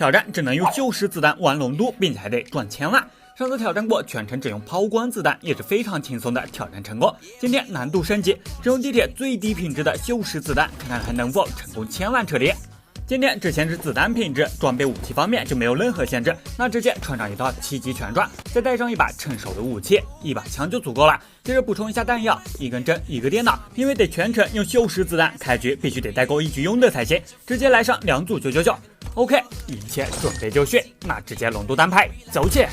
挑战只能用旧式子弹玩龙都，并且还得赚千万。上次挑战过全程只用抛光子弹，也是非常轻松的挑战成功。今天难度升级，只用地铁最低品质的旧式子弹，看看还能否成功千万撤离。今天只限制子弹品质，装备武器方面就没有任何限制，那直接穿上一套7级全装，再带上一把趁手的武器，一把枪就足够了。接着补充一下弹药，一根针，一个电脑，因为得全程用旧式子弹，开局必须得带够1局用的才行。直接来上2组999。OK， 一切准备就绪，那直接龙都单排，走起！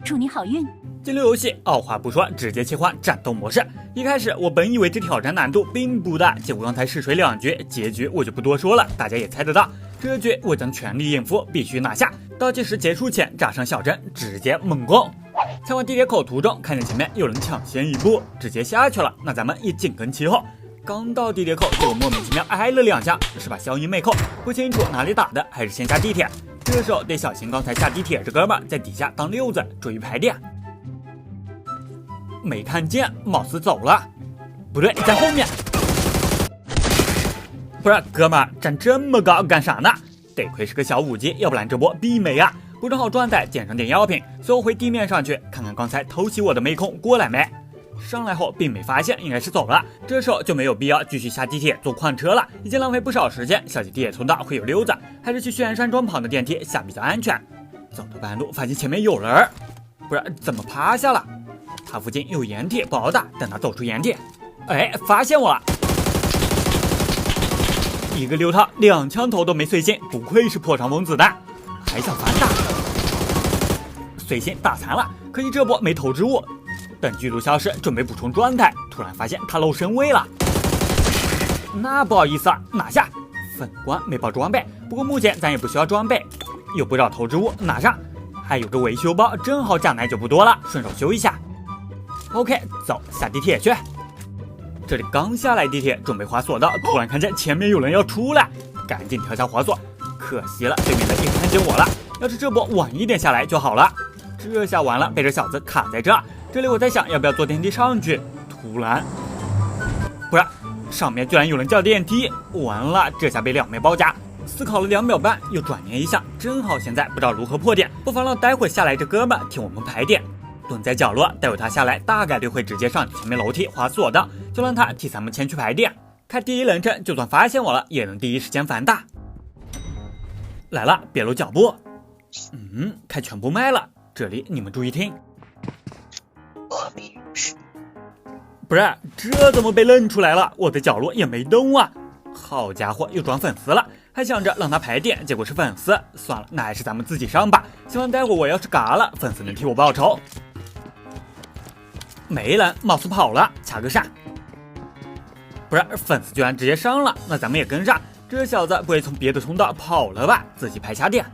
祝你好运。进入游戏，二话不说直接切换战斗模式。一开始我本以为这挑战难度并不大，结果刚才试水2局，结局我就不多说了，大家也猜得到。这局我将全力应付，必须拿下。倒计时结束前炸上小镇，直接猛攻。前往地铁口途中，看见前面有人抢先一步，直接下去了，那咱们也紧跟其后。刚到地铁口，就莫名其妙挨了2下，是把消音没扣，不清楚哪里打的，还是先下地铁。这时候得小心刚才下地铁这哥们在底下当溜子追排店。没看见，貌似走了，不对，在后面。不是，哥们站这么高干啥呢？得亏是个小5级，要不然这波必没啊！不正好转载捡上点药品，随后回地面上去看看刚才偷袭我的妹控过来没。上来后并没发现，应该是走了。这时候就没有必要继续下地铁坐矿车了，已经浪费不少时间。小级地铁通道会有溜子，还是去轩山庄旁的电梯下比较安全。走到半路发现前面有人，不是怎么趴下了？他附近有掩体不好打，等他走出掩体。哎，发现我了！一个溜套，2枪头都没碎心，不愧是破伤风子弹，还想反打。碎心打残了，可惜这波没投掷物。等巨鹿消失，准备补充状态，突然发现他露身位了。那不好意思啊，拿下。粉光没爆装备，不过目前咱也不需要装备。有不少投掷物拿上，还有个维修包，正好假奶就不多了，顺手修一下。OK， 走，下地铁去。这里刚下来地铁，准备滑索道，突然看见前面有人要出来，赶紧跳下滑索。可惜了，对面的也看见我了，要是这波晚一点下来就好了。这下完了，被这小子卡在这。这里我在想要不要坐电梯上去，突然，不是，上面居然有人叫电梯，完了，这下被2枚包夹。思考了2秒半，又转念一想，正好现在不知道如何破点，不妨让待会下来这哥们替我们排点。蹲在角落，待会他下来大概率会直接上前面楼梯滑索道，就让他替咱们前去排点。开第1人称，就算发现我了，也能第一时间反打。来了，别漏脚步。开全部麦了，这里你们注意听。不是，这怎么被认出来了？我在角落也没动啊！好家伙，又装粉丝了，还想着让他排点，结果是粉丝。算了，那还是咱们自己上吧。希望待会我要是嘎了，粉丝能替我报仇。没人，貌似跑了，掐个闪。不是，粉丝居然直接上了，那咱们也跟上。这小子不会从别的通道跑了吧？自己排下点。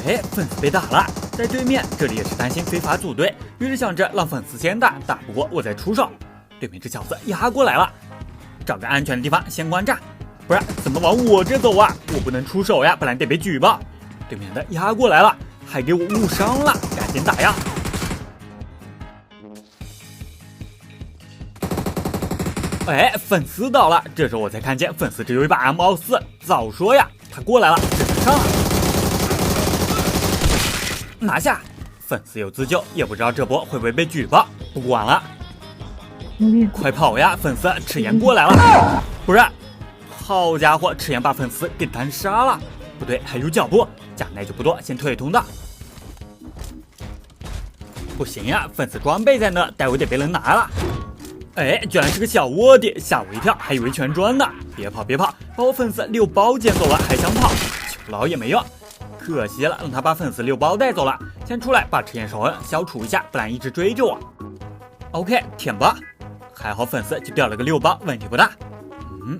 哎，粉丝被打了，在对面，这里也是担心非法组队，于是想着让粉丝先打，打不过我再出手。对面这小子压过来了，找个安全的地方先观战。不是，怎么往我这走啊？我不能出手呀，不然得被举报。对面的压过来了，还给我误伤了，赶紧打呀！哎，粉丝倒了，这时候我才看见粉丝只有一把 M24，早说呀，他过来了，只能上了。拿下！粉丝有自救，也不知道这波会不会被举报，不管了。快跑呀，粉丝！赤焰过来了！不是，好家伙，赤焰把粉丝给单杀了。不对，还有脚步，假奶就不多，先退通道。不行呀，粉丝装备在那，待会得被人拿了。哎，居然是个小卧底，吓我一跳，还以为全装呢。别跑别跑，把我粉丝6包捡走了，还想跑，求饶也没用。可惜了，让他把粉丝6包带走了。先出来把赤焰手恩消除一下，不然一直追着我。OK， 舔吧。还好粉丝就掉了个6包，问题不大。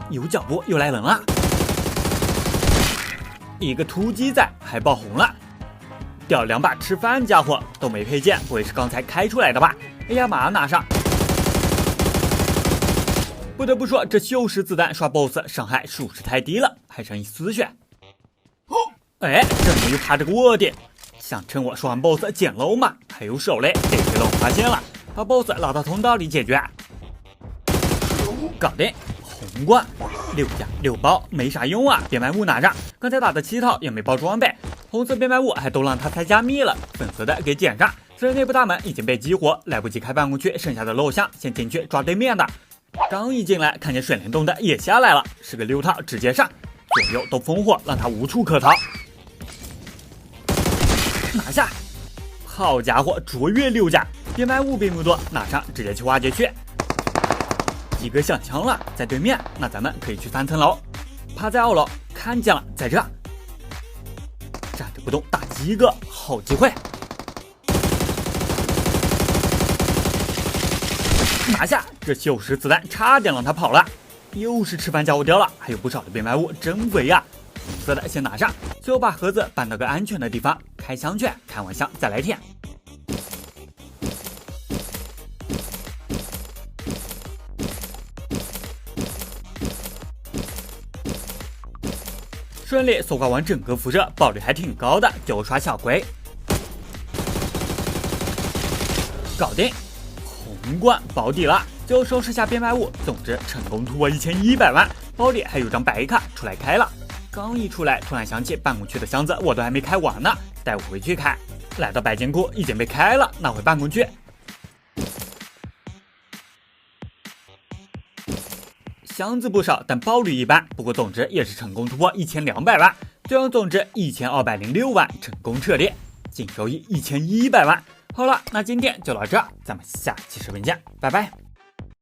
有脚步，又来人了。一个突击仔还爆红了，掉2把吃饭家伙都没配件，不会是刚才开出来的吧？哎呀妈，拿上！不得不说，这旧式子弹刷 BOSS 伤害属实太低了，还剩一丝血。哎，这里又趴着个卧底，想趁我刷完 BOSS 捡漏吗？还有手雷，得亏让我发现了，把 BOSS 拉到通道里解决。搞定，红冠。6架6包没啥用啊，编码物拿着，刚才打的7套也没包装备，红色编码物还都让他猜加密了，粉色的给捡上。虽然内部大门已经被激活，来不及开办公区，剩下的楼箱先进去抓对面的。刚一进来，看见水帘洞的也下来了，是个6套直接上，左右都烽火，让他无处可逃。拿下！好家伙，卓越6架，编码物并不多，拿上直接去挖掘区。一个响枪了，在对面，那咱们可以去3层楼。趴在2楼，看见了，在这。站着不动，打击一个，好机会。拿下！这90子弹差点让他跑了。又是吃饭家伙掉了，还有不少的编码物，真肥啊！红色的先拿上，就把盒子搬到个安全的地方，开箱去，开完箱再来舔。顺利搜刮完整个辐射，爆率还挺高的，就刷小龟。搞定，红冠保底了，就收拾下编码物。总之成功突破1100万，包里还有张白卡，出来开了。刚一出来，突然想起办公区的箱子我都还没开完呢，带我回去开。来到白金库，已经被开了，拿回办公区。箱子不少，但爆率一般。不过总之也是成功突破1200万，最终总值1206万，成功撤离，净收益1100万。好了，那今天就到这，咱们下期视频见，拜拜。